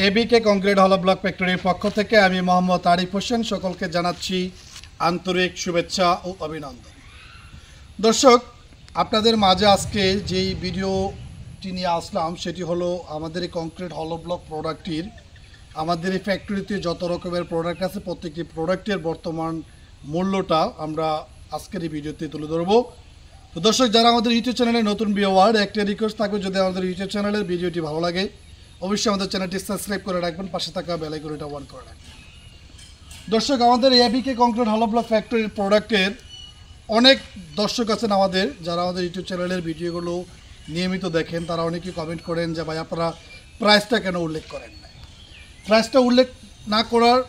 এবিকে concrete হলো block ফ্যাক্টরির পক্ষ থেকে আমি মোহাম্মদ আরিফ হোসেন সকলকে জানাচ্ছি আন্তরিক শুভেচ্ছা ও অভিনন্দন। দর্শক, আপনাদের মাঝে আজকে যেই ভিডিওটি নিয়ে আসলাম সেটি হলো আমাদের এই কংক্রিট হলো ব্লক প্রোডাক্টটির আমাদের এই ফ্যাক্টরিতে যত রকমের প্রোডাক্ট আছে প্রত্যেকটি প্রোডাক্টের বর্তমান মূল্যটা আমরা আজকের এই ভিডিওতে তুলে ধরবো। তো দর্শক, যারা আমাদের ইউটিউব চ্যানেলে নতুন ভিউয়ার, একটা রিকোয়েস্ট থাকবে যদি আমাদের ইউটিউব চ্যানেলের ভিডিওটি ভালো লাগে অবশ্যই আমাদের চ্যানেলটি সাবস্ক্রাইব করে রাখবেন, পাশে থাকা বেল আইকনটা অন করে রাখবেন। দর্শক, আমাদের এবিকে কংক্রিট হলো ব্লক ফ্যাক্টরির প্রোডাক্টের অনেক দর্শক আছেন আমাদের, যারা আমাদের ইউটিউব চ্যানেলের ভিডিওগুলো নিয়মিত দেখেন, তারা অনেকেই কমেন্ট করেন যে ভাই আপনারা প্রাইসটা কেন উল্লেখ করেন না। প্রাইসটা উল্লেখ না করার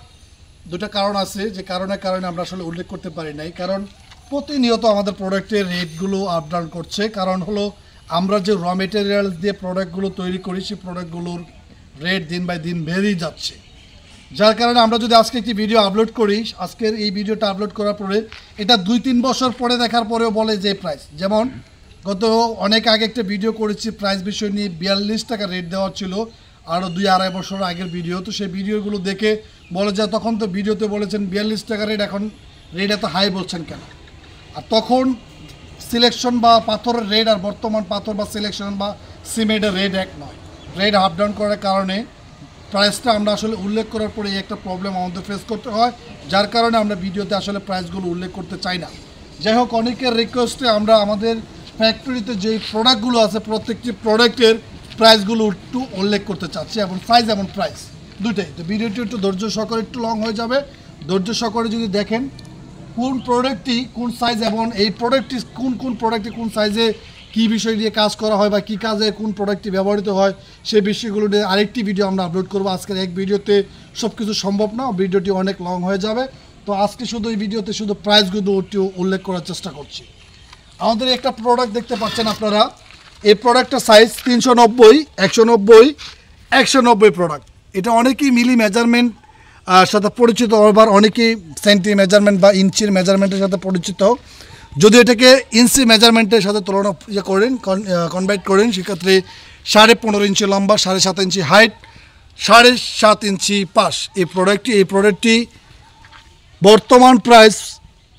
দুটো কারণ আছে, যে কারণে আমরা আসলে উল্লেখ করতে পারি নাই। কারণ প্রতিনিয়ত আমাদের প্রোডাক্টের রেটগুলো আপ ডাউন করছে। কারণ হলো আমরা যে র মেটেরিয়াল দিয়ে প্রোডাক্টগুলো তৈরি করি সেই প্রোডাক্টগুলোর রেট দিন বাই দিন বেড়েই যাচ্ছে, যার কারণে আমরা যদি আজকে একটি ভিডিও আপলোড করি, আজকের এই ভিডিওটা আপলোড করার পরে এটা 2-3 বছর পরে দেখার পরেও বলে যে প্রাইস, যেমন গত অনেক আগে একটা ভিডিও করেছি প্রাইস বিষয় নিয়ে 42 টাকা রেট দেওয়া ছিল, আরও 2-2.5 বছর আগের ভিডিও। তো সেই ভিডিওগুলো দেখে বলে যায় তখন তো ভিডিওতে বলেছেন 42 টাকা রেট, এখন রেট এত হাই বলছেন কেন। আর তখন সিলেকশন বা পাথরের রেট আর বর্তমান পাথর বা সিলেকশন বা সিমেন্টের রেট এক নয়। রেট আপ ডাউন করার কারণে প্রাইসটা আমরা আসলে উল্লেখ করার পরে একটা প্রবলেম আমাদের ফেস করতে হয়, যার কারণে আমরা ভিডিওতে আসলে প্রাইসগুলো উল্লেখ করতে চাই না। যাই হোক, অনেকের রিকোয়েস্টে আমরা আমাদের ফ্যাক্টরিতে যেই প্রোডাক্টগুলো আছে প্রত্যেকটি প্রোডাক্টের প্রাইসগুলো একটু উল্লেখ করতে চাচ্ছি, এবং সাইজ এবং প্রাইস দুটোই। তো ভিডিওটি একটু ধৈর্য সহকারে একটু লং হয়ে যাবে। ধৈর্য সহকারে যদি দেখেন কোন প্রোডাক্টটি কোন সাইজ এবং এই প্রোডাক্টটি কোন প্রোডাক্টটি কোন সাইজে কী বিষয় নিয়ে কাজ করা হয় বা কী কাজে কোন প্রোডাক্টটি ব্যবহৃত হয় সেই বিষয়গুলো নিয়ে আরেকটি ভিডিও আমরা আপলোড করবো। আজকের এক ভিডিওতে সব কিছু সম্ভব না, ভিডিওটি অনেক লং হয়ে যাবে। তো আজকে শুধু এই ভিডিওতে শুধু প্রাইসগুলো একটু উল্লেখ করার চেষ্টা করছি। আমাদের একটা প্রোডাক্ট দেখতে পাচ্ছেন আপনারা, এই প্রোডাক্টটার সাইজ 390, 190, 190 প্রোডাক্ট। এটা অনেকেই মিলি মেজারমেন্ট সাথে পরিচিত, আবার অনেকেই সেন্টি মেজারমেন্ট বা ইঞ্চির মেজারমেন্টের সাথে পরিচিত। যদি এটাকে ইঞ্চি মেজারমেন্টের সাথে তুলনা করেন, কনভার্ট করেন, সেক্ষেত্রে 15.5 ইঞ্চি লম্বা, 7.5 ইঞ্চি হাইট, 7.5 ইঞ্চি পাশ এই প্রোডাক্টটি বর্তমান প্রাইস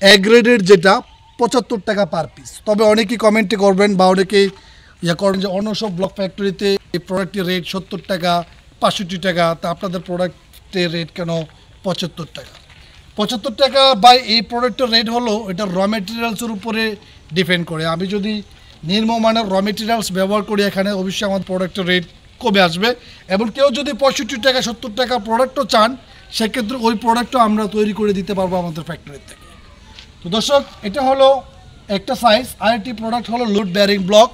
এ গ্রেডের যেটা 75 টাকা পার পিস। তবে অনেকেই কমেন্টে করবেন বা অনেকেই করেন যে অন্য সব ব্লক ফ্যাক্টরিতে এই প্রোডাক্টের রেট 70 টাকা, 65 টাকা, তা আপনাদের প্রোডাক্টের রেট কেন 75 টাকা? 75 টাকা বাই এই প্রোডাক্টের রেট হলো এটা র মেটেরিয়ালসের উপরে ডিপেন্ড করে। আমি যদি নিম্নমানের র মেটেরিয়ালস ব্যবহার করি এখানে, অবশ্যই আমার প্রোডাক্টের রেট কমে আসবে। এবং কেউ যদি 65 টাকা 70 টাকা প্রোডাক্টও চান, সেক্ষেত্রে ওই প্রোডাক্টও আমরা তৈরি করে দিতে পারবো আমাদের ফ্যাক্টরি থেকে। তো দর্শক, এটা হলো একটা সাইজ। আরেকটি প্রোডাক্ট হলো লোড বেয়ারিং ব্লক,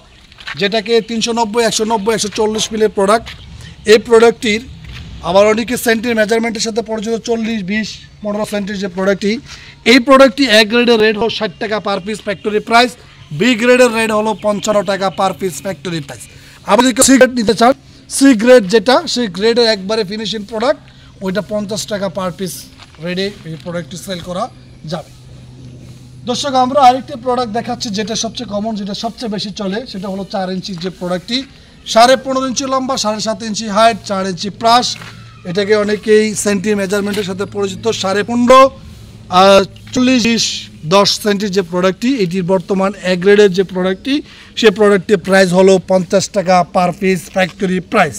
যেটাকে 390, 190, 140 মিলের প্রোডাক্ট। এই প্রোডাক্টটির আবার অনেকে সেন্টির মেজারমেন্টের সাথে পরিচিত 40, 20, 15 সেন্টির যে প্রোডাক্টটি, এই প্রোডাক্টটি এ গ্রেডের রেট হলো 60 টাকা per piece factory price, B গ্রেডের রেট হলো 55 টাকা পার পিস ফ্যাক্টরি প্রাইস। আপনি যদি সি গ্রেড নিতে চান, সি গ্রেড যেটা সেই গ্রেডের একবারে ফিনিশিং প্রোডাক্ট, ওইটা 50 টাকা পার পিস রেডে এই প্রোডাক্টটি সেল করা যাবে। দর্শক, আমরা আরেকটি প্রোডাক্ট দেখাচ্ছি যেটা সবচেয়ে কমন, যেটা সবচেয়ে বেশি চলে, সেটা হলো 4 ইঞ্চির যে প্রোডাক্টটি, 15.5 ইঞ্চি লম্বা, 7.5 ইঞ্চি হাইট, 4 ইঞ্চি প্রাস। এটাকে অনেকেই সেন্টি মেজারমেন্টের সাথে পরিচিত। 15.5, 40, 10 সেন্টির যে প্রোডাক্টটি, এটির বর্তমান এ গ্রেডের যে প্রোডাক্টটি, সেই প্রোডাক্টের প্রাইস হলো 50 টাকা পার পিস ফ্যাক্টরি প্রাইস।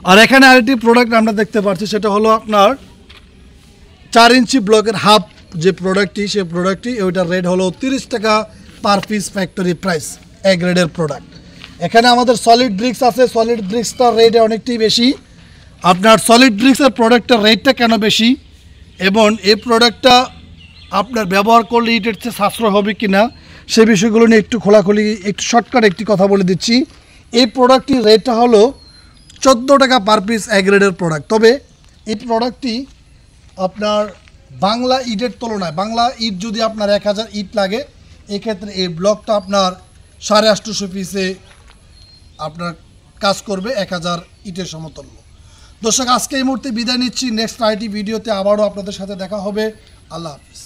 আর এখানে আরেকটি প্রোডাক্ট আমরা দেখতে পাচ্ছি, সেটা হলো আপনার 4 ইঞ্চি ব্লকের হাফ যে প্রোডাক্টটি, সেই প্রোডাক্টটি ওইটার রেট হলো 30 টাকা পার পিস ফ্যাক্টরি প্রাইস, এ গ্রেডের প্রোডাক্ট। এখানে আমাদের সলিড ব্রিক্স আছে, সলিড ব্রিক্সটার রেট অনেকটাই বেশি। আপনার সলিড ব্রিক্সের প্রোডাক্টের রেটটা কেন বেশি এবং এই প্রোডাক্টটা আপনার ব্যবহার করলে ইটের চেয়ে সাশ্রয় হবে কি না, সে বিষয়গুলো নিয়ে একটু খোলাখুলি একটু শর্টকাট একটি কথা বলে দিচ্ছি। এই প্রোডাক্টটির রেটটা হলো 14 টাকা পার পিস এ গ্রেডের প্রোডাক্ট। তবে এই প্রোডাক্টটি আপনার বাংলা ইটের তুলনায়, বাংলা ইট যদি আপনার 1000 ইট লাগে, এক্ষেত্রে এই ব্লকটা আপনার 850 পিসে আপনার কাজ করবে 1000 ইটের সমতুল্য। দর্শক, আজকে এই মুহূর্তে বিদায় নিচ্ছি। নেক্সট আইটি ভিডিওতে আবারও আপনাদের সাথে দেখা হবে। আল্লাহ হাফিজ।